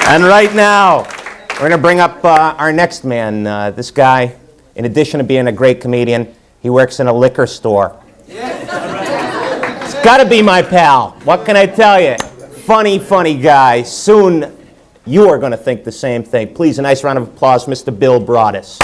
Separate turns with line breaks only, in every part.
And right now, we're going to bring up our next man. This guy, in addition to being a great comedian, he works in a liquor store. It's got to be my pal. What can I tell you? Funny, funny guy. Soon, you are going to think the same thing. Please, a nice round of applause, Mr. Bill Braudis.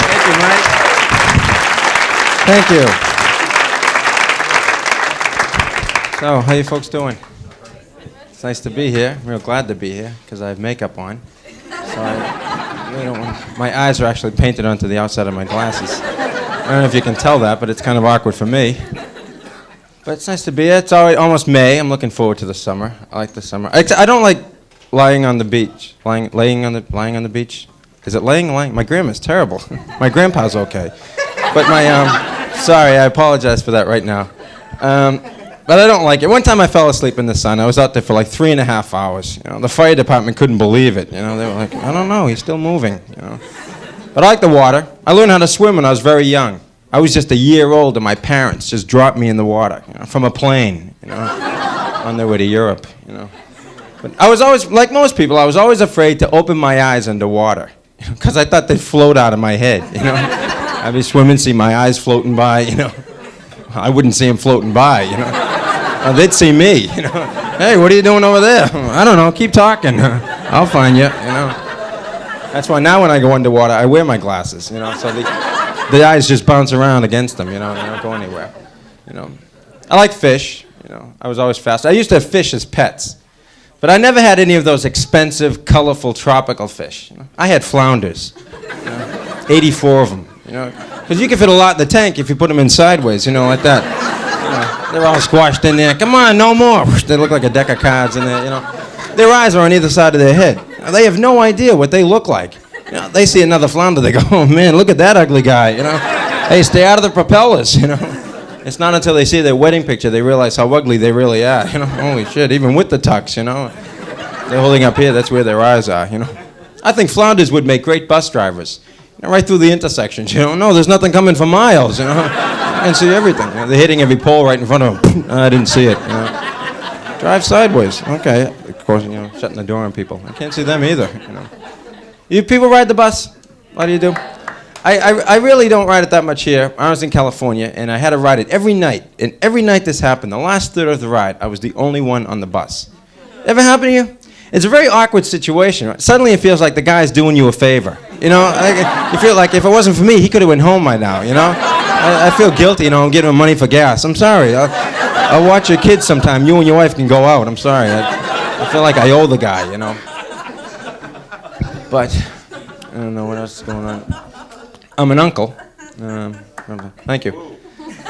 Thank you, Mike. Thank you. So, how you folks doing? It's nice to be here. I'm real glad to be here because I have makeup on. So I really don't want... My eyes are actually painted onto the outside of my glasses. I don't know if you can tell that, but it's kind of awkward for me. But it's nice to be here. It's almost May. I'm looking forward to the summer. I like the summer. I don't like lying on the beach. Lying on the beach. Is it laying? My grandma's terrible. My grandpa's okay. But sorry, I apologize for that right now. But I don't like it. One time I fell asleep in the sun. I was out there for like 3.5 hours. You know, the fire department couldn't believe it. You know, they were like, I don't know, he's still moving. You know, but I like the water. I learned how to swim when I was very young. I was just a year old, and my parents just dropped me in the water, you know, from a plane, you know, on their way to Europe. You know, but I was always, like most people, I was always afraid to open my eyes underwater, because I thought they'd float out of my head. You know, I'd be swimming, see my eyes floating by. You know, I wouldn't see them floating by. You know. They'd see me, you know. Hey, what are you doing over there? I don't know, keep talking. I'll find you, you know. That's why now when I go underwater, I wear my glasses, you know, so the eyes just bounce around against them, you know, they don't go anywhere, you know. I like fish, you know. I was always fast. I used to have fish as pets, but I never had any of those expensive, colorful, tropical fish. You know? I had flounders, you know, 84 of them, you know, because you can fit a lot in the tank if you put them in sideways, you know, like that. They're all squashed in there. Come on, no more. They look like a deck of cards in there, you know. Their eyes are on either side of their head. They have no idea what they look like. You know, they see another flounder, they go, oh man, look at that ugly guy, you know. Hey, stay out of the propellers, you know. It's not until they see their wedding picture they realize how ugly they really are, you know. Holy shit, even with the tux, you know. They're holding up here, that's where their eyes are, you know. I think flounders would make great bus drivers. You know, right through the intersections, you know. No, there's nothing coming for miles, you know. I can see everything. You know, they're hitting every pole right in front of them. I didn't see it. You know. Drive sideways. Okay. Of course, you know, shutting the door on people. I can't see them either. You know. You people ride the bus? What do you do? I really don't ride it that much here. I was in California, and I had to ride it every night. And every night this happened, the last third of the ride, I was the only one on the bus. Ever happen to you? It's a very awkward situation. Right? Suddenly it feels like the guy's doing you a favor. You know, you feel like if it wasn't for me, he could have went home by now, you know? I feel guilty, you know, I'm giving him money for gas. I'm sorry. I'll watch your kids sometime. You and your wife can go out. I'm sorry. I feel like I owe the guy, you know. But I don't know what else is going on. I'm an uncle. Thank you.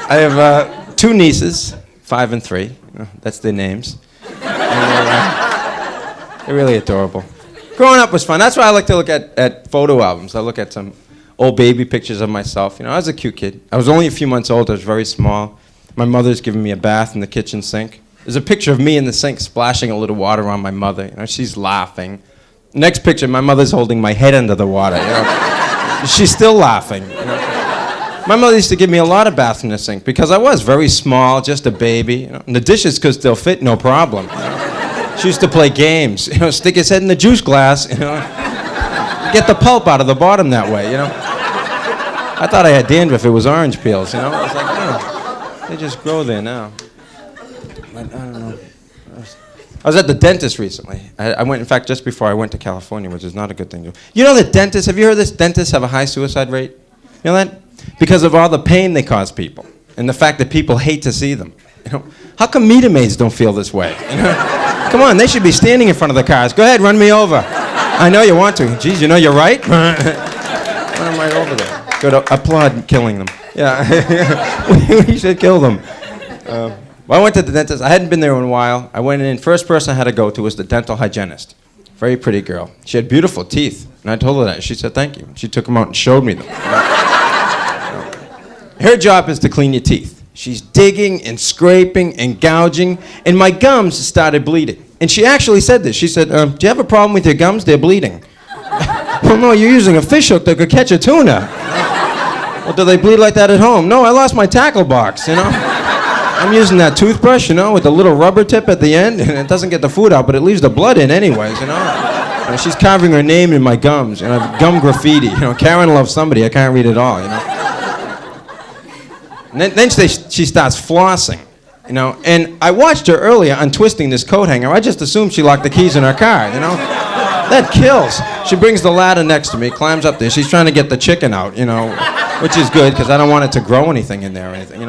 I have 2 nieces, 5 and 3. That's their names. And they're really adorable. Growing up was fun. That's why I like to look at photo albums. I look at some old baby pictures of myself. You know, I was a cute kid. I was only a few months old. I was very small. My mother's giving me a bath in the kitchen sink. There's a picture of me in the sink splashing a little water on my mother. You know, she's laughing. Next picture, my mother's holding my head under the water. You know, she's still laughing. You know. My mother used to give me a lot of baths in the sink because I was very small, just a baby. You know, and the dishes could still fit, no problem. You know. She used to play games. You know, stick his head in the juice glass. You know. Get the pulp out of the bottom that way, you know. I thought I had dandruff. It was orange peels, you know. I was like, oh, they just grow there now. But I don't know. I was at the dentist recently. I went, in fact, just before I went to California, which is not a good thing to do. You know that dentists, have you heard this? Dentists have a high suicide rate. You know that? Because of all the pain they cause people and the fact that people hate to see them. You know, how come meter maids don't feel this way? You know? Come on, they should be standing in front of the cars. Go ahead, run me over. I know you want to. Geez, you know you're right. Run them right over there. Good, applaud killing them. Yeah, we should kill them. Well, I went to the dentist. I hadn't been there in a while. I went in. First person I had to go to was the dental hygienist. Very pretty girl. She had beautiful teeth. And I told her that. She said, thank you. She took them out and showed me them. Her job is to clean your teeth. She's digging and scraping and gouging, and my gums started bleeding. And she actually said this. She said, do you have a problem with your gums? They're bleeding. Well, no, you're using a fish hook that could catch a tuna. Well, do they bleed like that at home? No, I lost my tackle box, you know. I'm using that toothbrush, with the little rubber tip at the end, and it doesn't get the food out, but it leaves the blood in anyways, And she's carving her name in my gums, gum graffiti. Karen loves somebody. I can't read it all, And then she starts flossing, And I watched her earlier untwisting this coat hanger. I just assumed she locked the keys in her car, That kills. She brings the ladder next to me, climbs up there. She's trying to get the chicken out, which is good because I don't want it to grow anything in there or anything,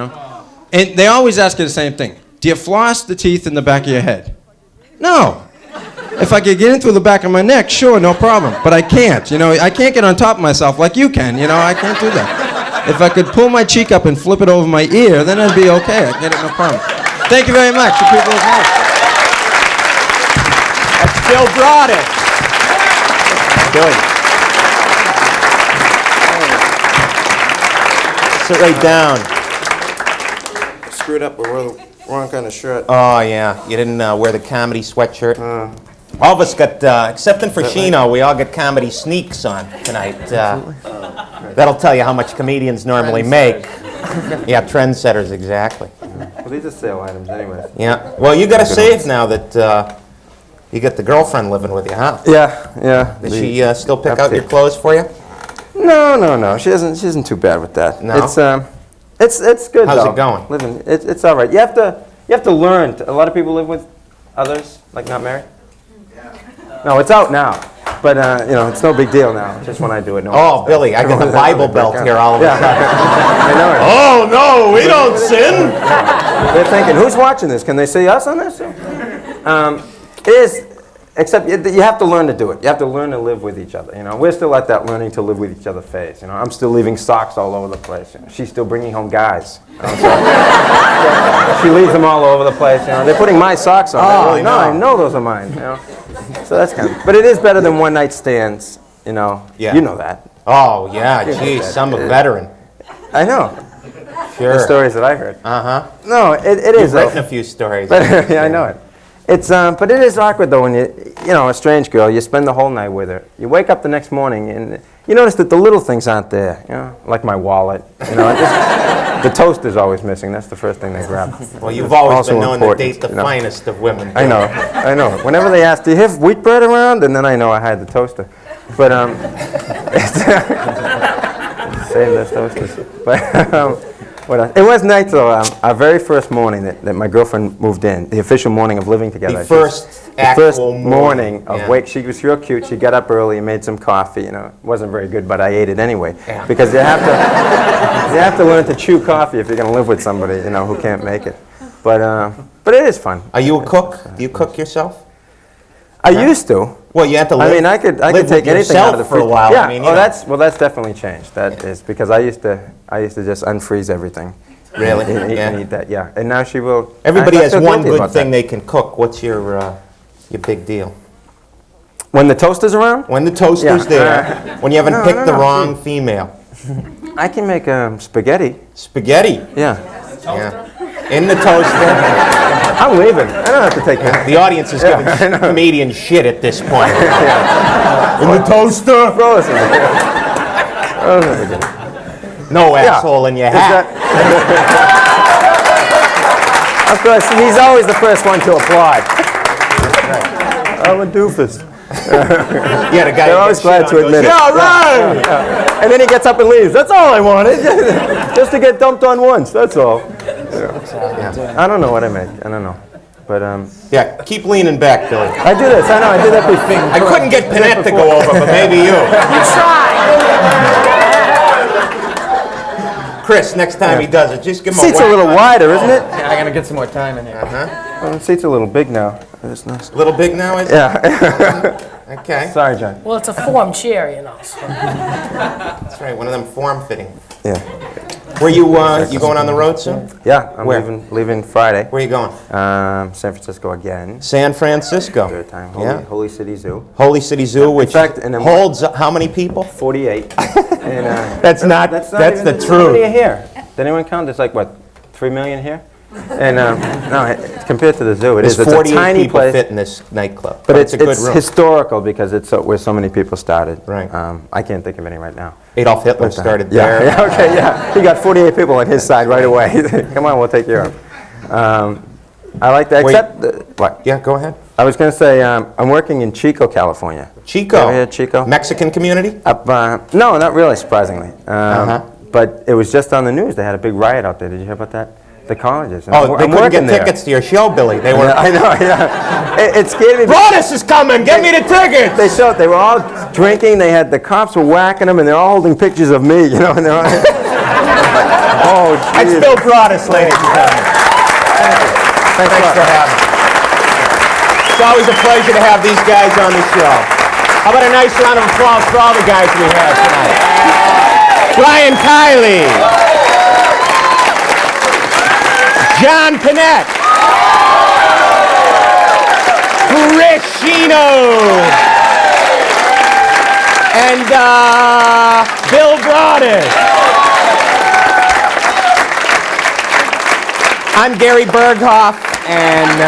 And they always ask you the same thing. Do you floss the teeth in the back of your head? No. If I could get in through the back of my neck, sure, no problem. But I can't, I can't get on top of myself like you can, I can't do that. If I could pull my cheek up and flip it over my ear, then I'd be okay. I'd get it, no problem. Thank you very much. You people are nice.
That's Bill Braudis. Billy. Sit right down.
Screwed up. We're wearing the wrong kind of shirt.
Oh, yeah. You didn't wear the comedy sweatshirt? All of us got, except for Shino, we all got comedy sneaks on tonight. That'll tell you how much comedians normally make. Yeah, trendsetters, exactly.
Well, these are sale items anyways.
Yeah. Well, you got to save now that you got the girlfriend living with you, huh?
Yeah.
Does she still pick out your clothes for you?
No. She isn't too bad with that.
No?
It's good.
How's
though.
it going?
Living, it's all right. You have to learn. A lot of people live with others, like not married. No, it's out now. But, it's no big deal now. Just when I do it.
Oh, Billy, I got the Bible Belt here all of a sudden.
I know it.
Oh, no, we don't sin.
They're thinking, who's watching this? Can they see us on this? It is, except you have to learn to do it. You have to learn to live with each other. We're still at that learning to live with each other phase. I'm still leaving socks all over the place. She's still bringing home guys. She leaves them all over the place. They're putting my socks on.
Oh,
really, no, I know those are mine. So that's kind of. But it is better than one night stands.
Yeah.
You know that.
Oh, yeah, geez, I'm a veteran.
I know.
Sure.
The stories that I heard.
Uh-huh.
No, it is.
You've written a few stories.
But, yeah, I know it. It's but it is awkward though when a strange girl, you spend the whole night with her. You wake up the next morning and you notice that the little things aren't there. Like my wallet. The toaster's always missing. That's the first thing they grab.
Well, you've always
Also
been known to
important,
date the finest of women.
I know. Whenever they ask, do you have wheat bread around? And then I know I had the toaster. But save those toasters. But it was nice though. Our very first morning that my girlfriend moved in, the official morning of living together.
The first
morning of wake. She was real cute. She got up early and made some coffee. It wasn't very good, but I ate it anyway.
Yeah.
Because you have to learn to chew coffee if you're going to live with somebody who can't make it. But it is fun.
Are you a cook? Do you cook yourself?
I used to.
Well, you have to live.
I could take anything out of the
for a
fridge.
while.
Yeah. That's definitely changed. That is because I used to just unfreeze everything.
Really?
And eat that. Yeah. And now she will.
Everybody
I
has
feel
one
guilty
good
about
thing
that.
they can cook. What's your big deal?
When the toaster's around?
When the toaster's there. When you haven't picked the wrong female.
I can make spaghetti.
Spaghetti?
Yeah.
In the toaster.
I'm leaving. I don't have to take that.
The audience is giving comedian shit at this point.
In the toaster? Throw us in there.
No asshole in your hat.
Of course, he's always the first one to applaud. I'm a doofus.
Yeah, the guy.
They're always glad to admit it.
Yeah, right.
Yeah. And then he gets up and leaves. That's all I wanted. Just to get dumped on once. That's all. Yeah. I don't know what I make. I don't know. But
yeah, keep leaning back, Billy.
I do this. I know. I did that before.
I couldn't get Panette to go over, but maybe you.
You try.
Chris, next time he does it, just give him
Seat's a little wider, isn't it?
Yeah, I gotta get some more time in here.
Well, the seat's a little big now. It's nice.
A little big now, is it?
Yeah.
Okay.
Sorry, John.
Well, it's a form chair, So.
That's right, one of them form-fitting.
Yeah.
Where you going on the road soon?
Yeah, I'm
Where?
leaving Friday.
Where are you going?
San Francisco again.
San Francisco.
Third time.
Yeah.
Holy City Zoo.
Holy City Zoo, which
fact, and then-
holds how many people?
48. And,
That's the
How many
truth.
are here? Did anyone count? There's like, what, 3 million here? And no, compared to the zoo,
There's
it's a
48
tiny
people
place.
fit in this nightclub.
But
it's a good room.
historical because it's where so many people started.
Right.
I can't think of any right now.
Adolf Hitler started
Yeah,
there.
yeah, okay, yeah. He got 48 people on his side right away. Come on, we'll take care of
I like that,
Wait.
except, what?
Yeah, go ahead.
I was going to say, I'm working in Chico, California.
Chico.
You ever hear Chico?
Mexican community?
Up, no, not really, surprisingly. But it was just on the news. They had a big riot out there. Did you hear about that? The colleges. And
Oh, they
I'm
couldn't
working
get
there.
tickets to your show, Billy. They were.
Yeah, I know, yeah. It scared me.
Braudis is coming. Get me the tickets.
They were all drinking. They had the cops were whacking them, and they're all holding pictures of me. You know, and they're all. Oh,
That's
geez.
Bill Braudis, ladies and gentlemen. Thanks for having me. It's always a pleasure to have these guys on the show. How about a nice round of applause for all the guys we have tonight? Brian Kiley. John Panette. Chris Shino. And Bill Braudis. I'm Gary Berghoff, and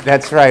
that's right.